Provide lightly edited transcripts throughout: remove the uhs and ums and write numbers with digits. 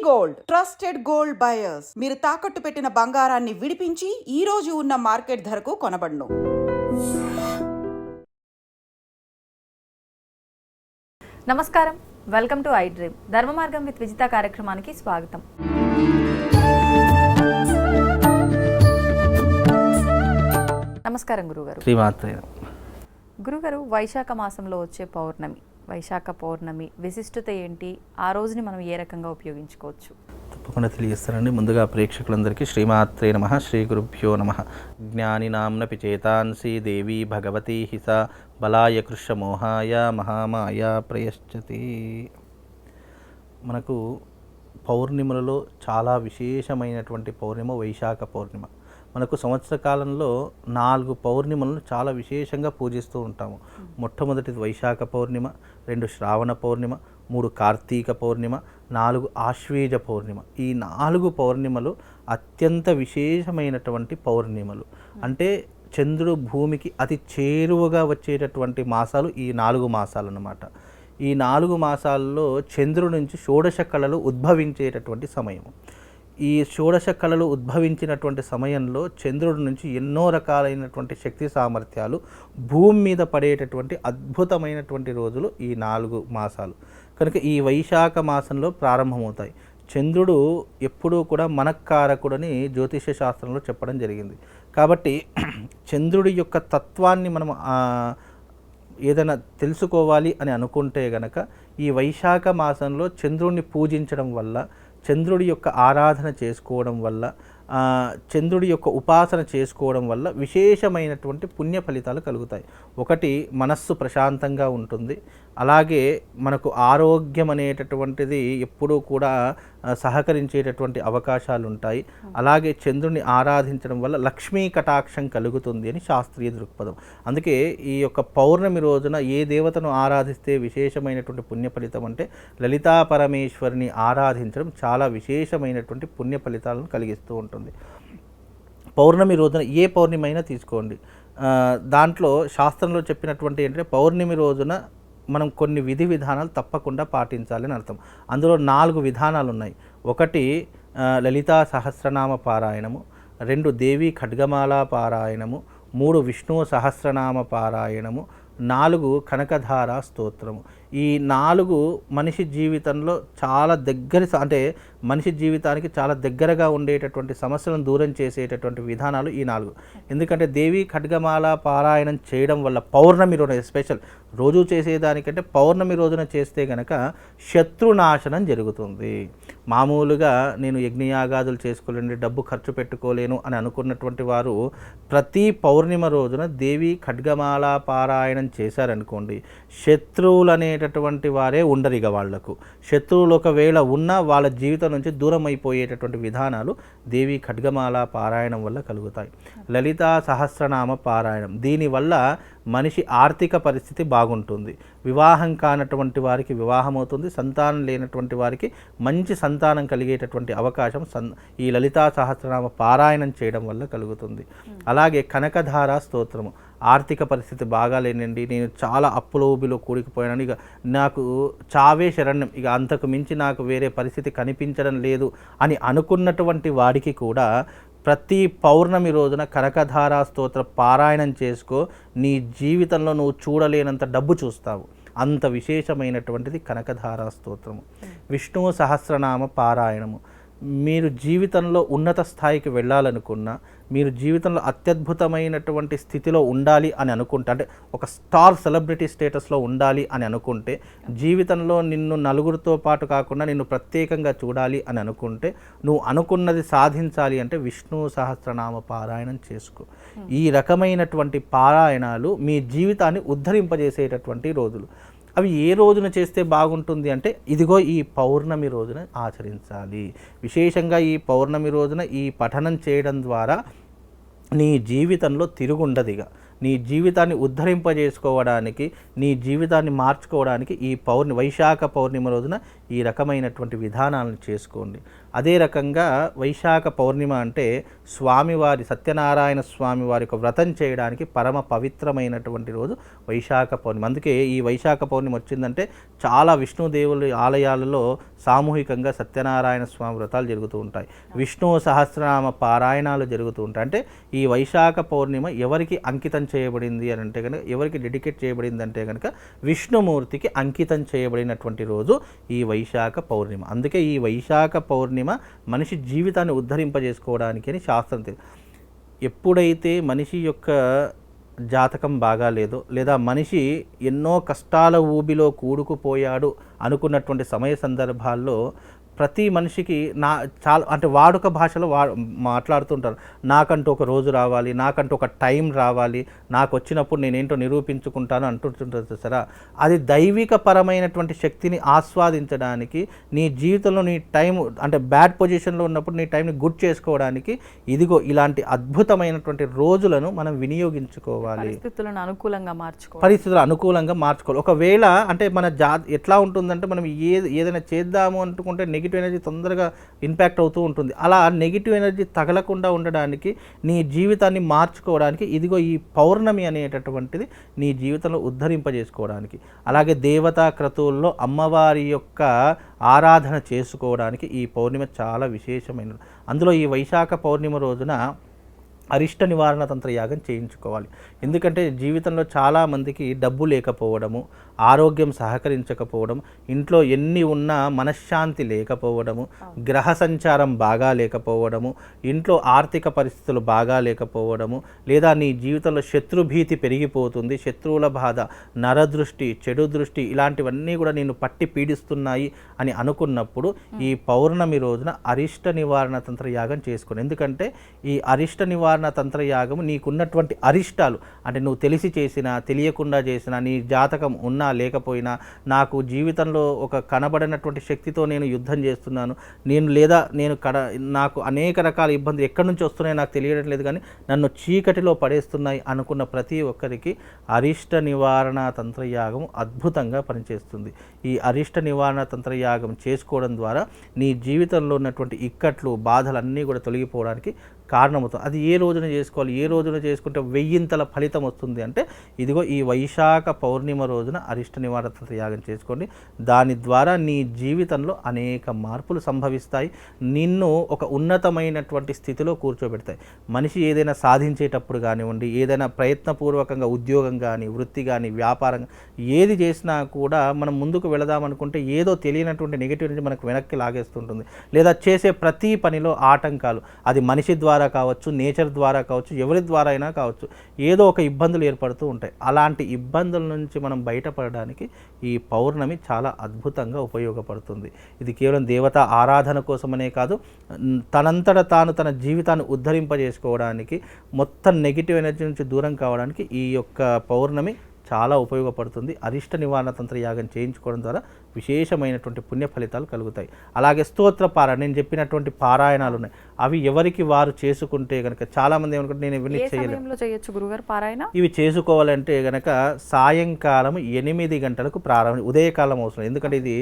Gold trusted gold buyers. మీరు తాకట్టు పెట్టిన బంగారాన్ని విడిపించి ఈ రోజు ఉన్న మార్కెట్ ధరకు కొనబడును. నమస్కారం, వెల్కమ్ టు ఐ డ్రీమ్. ధర్మ మార్గం విత్ విజిత కార్యక్రమానికి స్వాగతం. నమస్కారం గురుగారు. గురుగారు, వైశాఖ మాసంలో వచ్చే పౌర్ణమి, వైశాఖ పౌర్ణమి విశిష్టత ఏంటి? ఆ రోజుని మనం ఏ రకంగా ఉపయోగించుకోవచ్చు? తప్పకుండా తెలియజేస్తానండి. ముందుగా ప్రేక్షకులందరికీ శ్రీమాత్రే నమః, శ్రీ గురుభ్యో నమః. జ్ఞానినాంనపి చేతాంసి దేవీ భగవతి హిస బలాయ కృష్ణమోహాయ మహామాయ ప్రయశ్చతి. మనకు పౌర్ణిమలలో చాలా విశేషమైనటువంటి పౌర్ణిమ వైశాఖ పౌర్ణిమ. మనకు సంవత్సర కాలంలో 4 పౌర్ణిమలను చాలా విశేషంగా పూజిస్తూ ఉంటాము. మొట్టమొదటిది వైశాఖ పౌర్ణిమ, 2 శ్రావణ పౌర్ణిమ, 3 కార్తీక పౌర్ణిమ, 4 ఆశ్వేజ పౌర్ణిమ. ఈ 4 పౌర్ణిమలు అత్యంత విశేషమైనటువంటి పౌర్ణిమలు. అంటే చంద్రుడు భూమికి అతి చేరువగా వచ్చేటటువంటి మాసాలు ఈ 4 మాసాలు అన్నమాట. ఈ 4 మాసాల్లో చంద్రుడి నుంచి షోడశ కళలు ఉద్భవించేటటువంటి సమయము. ఈ షోడశ కళలు ఉద్భవించినటువంటి సమయంలో చంద్రుడి నుంచి ఎన్నో రకాలైనటువంటి శక్తి సామర్థ్యాలు భూమి మీద పడేటటువంటి అద్భుతమైనటువంటి రోజులు ఈ 4 మాసాలు. కనుక ఈ వైశాఖ మాసంలో ప్రారంభమవుతాయి. చంద్రుడు ఎప్పుడూ కూడా మనక్కారకుడని జ్యోతిష శాస్త్రంలో చెప్పడం జరిగింది. కాబట్టి చంద్రుడి యొక్క తత్వాన్ని మనం ఏదైనా తెలుసుకోవాలి అని అనుకుంటే గనక ఈ వైశాఖ మాసంలో చంద్రుడిని పూజించడం వల్ల, చంద్రుడి యొక్క ఆరాధన చేసుకోవడం వల్ల, చంద్రుడి యొక్క ఉపాసన చేసుకోవడం వల్ల విశేషమైనటువంటి పుణ్య ఫలితాలు కలుగుతాయి. ఒకటి, మనస్సు ప్రశాంతంగా ఉంటుంది. అలాగే మనకు ఆరోగ్యం అనేటటువంటిది ఎప్పుడూ కూడా సహకరించేటటువంటి అవకాశాలు ఉంటాయి. అలాగే చంద్రుని ఆరాధించడం వల్ల లక్ష్మీ కటాక్షం కలుగుతుంది అని శాస్త్రీయ దృక్పథం. అందుకే ఈ యొక్క పౌర్ణమి రోజున ఏ దేవతను ఆరాధిస్తే విశేషమైనటువంటి పుణ్య ఫలితం అంటే లలితా పరమేశ్వరిని ఆరాధించడం చాలా విశేషమైనటువంటి పుణ్య ఫలితాలను కలిగిస్తూ ఉంటుంది. పౌర్ణమి రోజున ఏ పౌర్ణమి అయినా తీసుకోండి, దాంట్లో శాస్త్రంలో చెప్పినటువంటి ఏంటంటే పౌర్ణమి రోజున మనం కొన్ని విధి విధానాలు తప్పకుండా పాటించాలని అర్థం. అందులో 4 విధానాలు ఉన్నాయి. ఒకటి లలితా సహస్రనామ పారాయణము, 2 దేవీ ఖడ్గమాల పారాయణము, 3 విష్ణు సహస్రనామ పారాయణము, 4 కనకధార స్తోత్రము. ఈ 4 మనిషి జీవితంలో చాలా అంటే మనిషి జీవితానికి చాలా దగ్గరగా ఉండేటటువంటి సమస్యలను దూరం చేసేటటువంటి విధానాలు ఈ 4. ఎందుకంటే దేవి ఖడ్గమాల పారాయణం చేయడం వల్ల పౌర్ణమి రోజున స్పెషల్, రోజు చేసేదానికంటే పౌర్ణమి రోజున చేస్తే గనక శత్రునాశనం జరుగుతుంది. మామూలుగా నేను యజ్ఞయాగాదులు చేసుకోలేను, డబ్బు ఖర్చు పెట్టుకోలేను అని అనుకున్నటువంటి వారు ప్రతి పౌర్ణిమ రోజున దేవి ఖడ్గమాల పారాయణం చేశారనుకోండి, శత్రువులు అనేటటువంటి వారే ఉండరు. ఇక వాళ్లకు శత్రువులు ఒకవేళ ఉన్నా వాళ్ళ జీవితం నుంచి దూరం అయిపోయేటటువంటి విధానాలు దేవి ఖడ్గమాల పారాయణం వల్ల కలుగుతాయి. లలితా సహస్రనామ పారాయణం, దీనివల్ల మనిషి ఆర్థిక పరిస్థితి బాగుంటుంది. వివాహం కానటువంటి వారికి వివాహం అవుతుంది. సంతానం లేనటువంటి వారికి మంచి సంతానం కలిగేటటువంటి అవకాశం ఈ లలితా సహస్రనామ పారాయణం చేయడం వల్ల కలుగుతుంది. అలాగే కనకధార స్తోత్రము, ఆర్థిక పరిస్థితి బాగాలేనండి, నేను చాలా అప్పుల ఊబిలో కూడికిపోయాను, ఇక నాకు చావే శరణ్యం, ఇక అంతకు మించి నాకు వేరే పరిస్థితి కనిపించడం లేదు అని అనుకున్నటువంటి వాడికి కూడా ప్రతి పౌర్ణమి రోజున కనకధార స్తోత్ర పారాయణం చేసుకో, నీ జీవితంలో నువ్వు చూడలేనంత డబ్బు చూస్తావు. అంత విశేషమైనటువంటిది కనకధార స్తోత్రము. విష్ణు సహస్రనామ పారాయణము, మీరు జీవితంలో ఉన్నత స్థాయికి వెళ్ళాలనుకున్నా, మీరు జీవితంలో అత్యద్భుతమైనటువంటి స్థితిలో ఉండాలి అని అనుకుంటే, అంటే ఒక స్టార్ సెలబ్రిటీ స్టేటస్లో ఉండాలి అని అనుకుంటే, జీవితంలో నిన్ను నలుగురితో పాటు కాకుండా నిన్ను ప్రత్యేకంగా చూడాలి అని అనుకుంటే, నువ్వు అనుకున్నది సాధించాలి అంటే విష్ణు సహస్రనామ పారాయణం చేసుకో. ఈ రకమైనటువంటి పారాయణాలు మీ జీవితాన్ని ఉద్ధరింపజేసేటటువంటి రోజులు. అవి ఏ రోజున చేస్తే బాగుంటుంది అంటే ఇదిగో ఈ పౌర్ణమి రోజున ఆచరించాలి. విశేషంగా ఈ పౌర్ణమి రోజున ఈ పఠనం చేయడం ద్వారా నీ జీవితంలో తిరుగుండదిగా. నీ జీవితాన్ని ఉద్ధరింపజేసుకోవడానికి, నీ జీవితాన్ని మార్చుకోవడానికి ఈ వైశాఖ పౌర్ణిమ రోజున ఈ రకమైనటువంటి విధానాలను చేసుకోండి. అదే రకంగా వైశాఖ పౌర్ణిమ అంటే స్వామివారి సత్యనారాయణ స్వామి వారి యొక్క వ్రతం చేయడానికి పరమ పవిత్రమైనటువంటి రోజు వైశాఖ పౌర్ణిమ. అందుకే ఈ వైశాఖ పౌర్ణిమ వచ్చిందంటే చాలా విష్ణుదేవుల ఆలయాలలో సామూహికంగా సత్యనారాయణ స్వామి వ్రతాలు జరుగుతూ ఉంటాయి, విష్ణు సహస్రనామ పారాయణాలు జరుగుతూ ఉంటాయి. అంటే ఈ వైశాఖ పౌర్ణిమ ఎవరికి అంకితం చేయబడింది అని అంటే కనుక, ఎవరికి డెడికేట్ చేయబడింది అంటే కనుక విష్ణుమూర్తికి అంకితం చేయబడినటువంటి రోజు ఈ వైశాఖ పౌర్ణిమ. అందుకే ఈ వైశాఖ పౌర్ణిమ మనిషి జీవితాన్ని ఉద్ధరింపజేసుకోవడానికి అని శాస్త్రం. ఎప్పుడైతే మనిషి యొక్క జాతకం బాగాలేదో, లేదా మనిషి ఎన్నో కష్టాల ఊబిలో కూడుకుపోయాడు అనుకున్నటువంటి సమయ సందర్భాల్లో ప్రతి మనిషికి చాలా అంటే వాడుక భాషలో మాట్లాడుతుంటారు, నాకంటూ ఒక రోజు రావాలి, నాకంటూ ఒక టైం రావాలి, నాకు వచ్చినప్పుడు నేనేంటో నిరూపించుకుంటాను అంటుంటారు సరే. అది దైవిక పరమైనటువంటి శక్తిని ఆస్వాదించడానికి, నీ జీవితంలో నీ టైం అంటే బ్యాడ్ పొజిషన్లో ఉన్నప్పుడు నీ టైంని గుడ్ చేసుకోవడానికి ఇదిగో ఇలాంటి అద్భుతమైనటువంటి రోజులను మనం వినియోగించుకోవాలి, పరిస్థితులను అనుకూలంగా మార్చుకోవాలి. ఒకవేళ అంటే మన ఎట్లా ఉంటుందంటే మనం ఏదైనా చేద్దాము అనుకుంటే నెగిటివ్ ఎనర్జీ తొందరగా ఇంపాక్ట్ అవుతూ ఉంటుంది. అలా నెగిటివ్ ఎనర్జీ తగలకుండా ఉండడానికి, నీ జీవితాన్ని మార్చుకోవడానికి ఇదిగో ఈ పౌర్ణమి అనేటటువంటిది నీ జీవితంలో ఉద్ధరింపజేసుకోవడానికి, అలాగే దేవతా క్రతువుల్లో అమ్మవారి యొక్క ఆరాధన చేసుకోవడానికి ఈ పౌర్ణిమ చాలా విశేషమైనది. అందులో ఈ వైశాఖ పౌర్ణిమ రోజున అరిష్ట నివారణ తంత్ర యాగం చేయించుకోవాలి. ఎందుకంటే జీవితంలో చాలామందికి డబ్బు లేకపోవడము, ఆరోగ్యం సహకరించకపోవడం, ఇంట్లో ఎన్ని ఉన్నా మనశ్శాంతి లేకపోవడము, గ్రహ సంచారం బాగా లేకపోవడము, ఇంట్లో ఆర్థిక పరిస్థితులు బాగా లేకపోవడము, లేదా నీ జీవితంలో శత్రుభీతి పెరిగిపోతుంది, శత్రువుల బాధ, నరదృష్టి, చెడు దృష్టి ఇలాంటివన్నీ కూడా నిన్ను పట్టి పీడిస్తున్నాయి అని అనుకున్నప్పుడు ఈ పౌర్ణమి రోజున అరిష్ట నివారణ తంత్ర యాగం చేసుకోండి. ఎందుకంటే ఈ అరిష్ట నివారణ తంత్రయాగము నీకున్నటువంటి అరిష్టాలు అంటే నువ్వు తెలిసి చేసినా తెలియకుండా చేసినా, నీ జాతకం ఉన్నా లేకపోయినా, నాకు జీవితంలో ఒక కనబడినటువంటి శక్తితో నేను యుద్ధం చేస్తున్నాను, నాకు అనేక రకాల ఇబ్బందులు ఎక్కడి నుంచి వస్తున్నాయో నాకు తెలియడం లేదు కానీ నన్ను చీకటిలో పడేస్తున్నాయి అనుకున్న ప్రతి ఒక్కరికి అరిష్ట నివారణ తంత్రయాగం అద్భుతంగా పనిచేస్తుంది. ఈ అరిష్ట నివారణ తంత్రయాగం చేసుకోవడం ద్వారా నీ జీవితంలో ఉన్నటువంటి ఇక్కట్లు, బాధలన్నీ కూడా తొలగిపోవడానికి కారణమవుతుంది. అది ఏ రోజున చేసుకోవాలి, ఏ రోజున చేసుకుంటే 1000ల ఫలితం వస్తుంది అంటే ఇదిగో ఈ వైశాఖ పౌర్ణిమ రోజున అరిష్ట నివారణ తంత్ర యాగం చేసుకోండి. దాని ద్వారా నీ జీవితంలో అనేక మార్పులు సంభవిస్తాయి, నిన్ను ఒక ఉన్నతమైనటువంటి స్థితిలో కూర్చోబెడతాయి. మనిషి ఏదైనా సాధించేటప్పుడు కానివ్వండి, ఏదైనా ప్రయత్నపూర్వకంగా ఉద్యోగం కానీ, వృత్తి కానీ, వ్యాపారం ఏది చేసినా కూడా మనం ముందుకు వెళదామనుకుంటే ఏదో తెలియనటువంటి నెగిటివ్ నుంచి మనకు వెనక్కి లాగేస్తుంటుంది, లేదా చేసే ప్రతి పనిలో ఆటంకాలు, అది మనిషి ద్వారా కావచ్చు, నేచర్ ద్వారా కావచ్చు, ఎవరి ద్వారా అయినా కావచ్చు, ఏదో ఒక ఇబ్బందులు ఏర్పడుతూ ఉంటాయి. అలాంటి ఇబ్బందుల నుంచి మనం బయటపడడానికి ఈ పౌర్ణమి చాలా అద్భుతంగా ఉపయోగపడుతుంది. ఇది కేవలం దేవతా ఆరాధన కోసమనే కాదు, తనంతట తాను తన జీవితాన్ని ఉద్ధరింపజేసుకోవడానికి, మొత్తం నెగిటివ్ ఎనర్జీ నుంచి దూరం కావడానికి ఈ యొక్క పౌర్ణమి చాలా ఉపయోగపడుతుంది. అరిష్ట నివారణ తంత్ర యాగం చేయించుకోవడం ద్వారా విశేషమైనటువంటి పుణ్య ఫలితాలు కలుగుతాయి. అలాగే స్తోత్ర పారాయణ, నేను చెప్పినటువంటి పారాయణాలు ఉన్నాయి, అవి ఎవరికి వారు చేసుకుంటే కనుక, చాలామంది ఏమనుకుంటే నేను ఇవన్నీ చేయలేను, ఇవి చేసుకోవాలంటే కనుక సాయంకాలం 8 గంటలకు ప్రారంభం, ఉదయకాలం అవసరం. ఎందుకంటే ఇది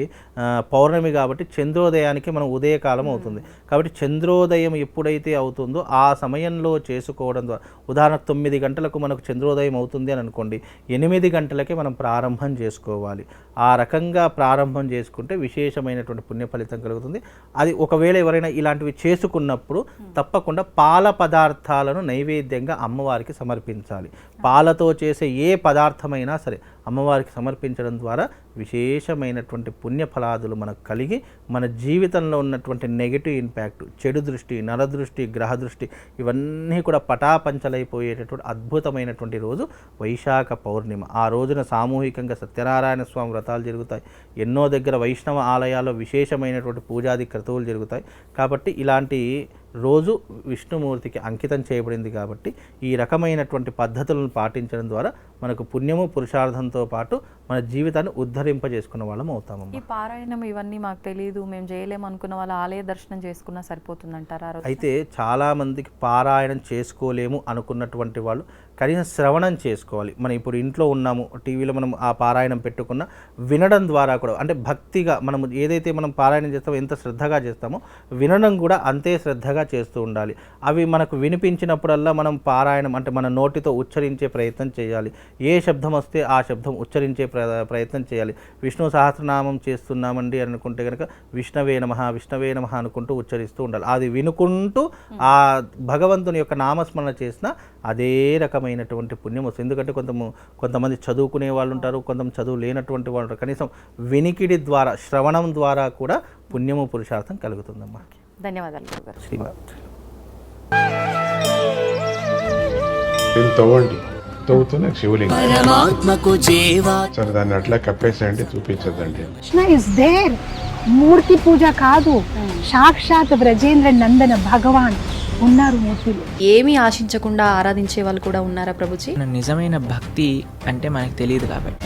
పౌర్ణమి కాబట్టి చంద్రోదయానికి మనం ఉదయకాలం అవుతుంది కాబట్టి చంద్రోదయం ఎప్పుడైతే అవుతుందో ఆ సమయంలో చేసుకోవడం ద్వారా, ఉదాహరణ 9 గంటలకు మనకు చంద్రోదయం అవుతుంది అని అనుకోండి, 8 గంటలకే మనం ప్రారంభం చేసుకోవాలి. ఆ రకంగా ప్రారంభం చేసుకుంటే విశేషమైనటువంటి పుణ్య ఫలితం కలుగుతుంది. అది ఒకవేళ ఎవరైనా ఇలాంటివి చేసుకున్నప్పుడు తప్పకుండా పాల పదార్థాలను నైవేద్యంగా అమ్మవారికి సమర్పించాలి. పాలతో చేసే ఏ పదార్థమైనా సరే అమ్మవారికి సమర్పించడం ద్వారా విశేషమైనటువంటి పుణ్యఫలాదులు మనకు కలిగి మన జీవితంలో ఉన్నటువంటి నెగిటివ్ ఇంపాక్ట్, చెడు దృష్టి, నరదృష్టి, గ్రహ దృష్టి ఇవన్నీ కూడా పటాపంచలైపోయేటటువంటి అద్భుతమైనటువంటి రోజు వైశాఖ పౌర్ణిమ. ఆ రోజున సామూహికంగా సత్యనారాయణ స్వామి వ్రతాలు జరుగుతాయి. ఎన్నో దగ్గర వైష్ణవ ఆలయాల్లో విశేషమైనటువంటి పూజాది క్రతువులు జరుగుతాయి. కాబట్టి ఇలాంటి రోజు విష్ణుమూర్తికి అంకితం చేయబడింది కాబట్టి ఈ రకమైనటువంటి పద్ధతులను పాటించడం ద్వారా మనకు పుణ్యము పురుషార్థంతో పాటు మన జీవితాన్ని ఉద్ధరింపజేసుకున్న వాళ్ళం అవుతామమ్మా. ఈ పారాయణం ఇవన్నీ మాకు తెలియదు, మేము చేయలేము అనుకున్న వాళ్ళ ఆలయ దర్శనం చేసుకున్నా సరిపోతుందంటారా? అయితే చాలామందికి పారాయణం చేసుకోలేము అనుకున్నటువంటి వాళ్ళు కనీసం శ్రవణం చేసుకోవాలి. మనం ఇప్పుడు ఇంట్లో ఉన్నాము, టీవీలో మనం ఆ పారాయణం పెట్టుకున్న వినడం ద్వారా కూడా, అంటే భక్తిగా మనం ఏదైతే మనం పారాయణం చేస్తామో ఎంత శ్రద్ధగా చేస్తామో వినడం కూడా అంతే శ్రద్ధగా చేస్తూ ఉండాలి. అవి మనకు వినిపించినప్పుడల్లా మనం పారాయణం అంటే మన నోటితో ఉచ్చరించే ప్రయత్నం చేయాలి. ఏ శబ్దం వస్తే ఆ శబ్దం ఉచ్చరించే ప్రయత్నం చేయాలి. విష్ణు సహస్రనామం చేస్తున్నామండి అనుకుంటే కనుక విష్ణవే నమః విష్ణవే నమః అనుకుంటూ ఉచ్చరిస్తూ ఉండాలి. అది వినుకుంటూ ఆ భగవంతుని యొక్క నామస్మరణ చేసినా అదే రకమైనటువంటి పుణ్యం వస్తుంది. ఎందుకంటే కొంతమంది చదువుకునే వాళ్ళు ఉంటారు, కొంతమంది చదువు లేనటువంటి వాళ్ళు ఉంటారు. కనీసం వినికిడి ద్వారా, శ్రవణం ద్వారా కూడా పుణ్యము పురుషార్థం కలుగుతుందమ్మా. ధన్యవాదాలు గురుగారు. శ్రీమాత్. తవ్వుతున్న శివలింగం సరే దాన్ని అట్లా కప్పేసేయండి, చూపించదండి. Krishna is there. మూర్తి పూజ కాదు, సాక్షాత్ బ్రజేంద్ర నందన భగవాన్ ఉన్నారు మూర్తిలో. ఏమీ ఆశించకుండా ఆరాధించే వాళ్ళు కూడా ఉన్నారా ప్రభుజీ? నిజమైన భక్తి అంటే మనకు తెలియదు కాబట్టి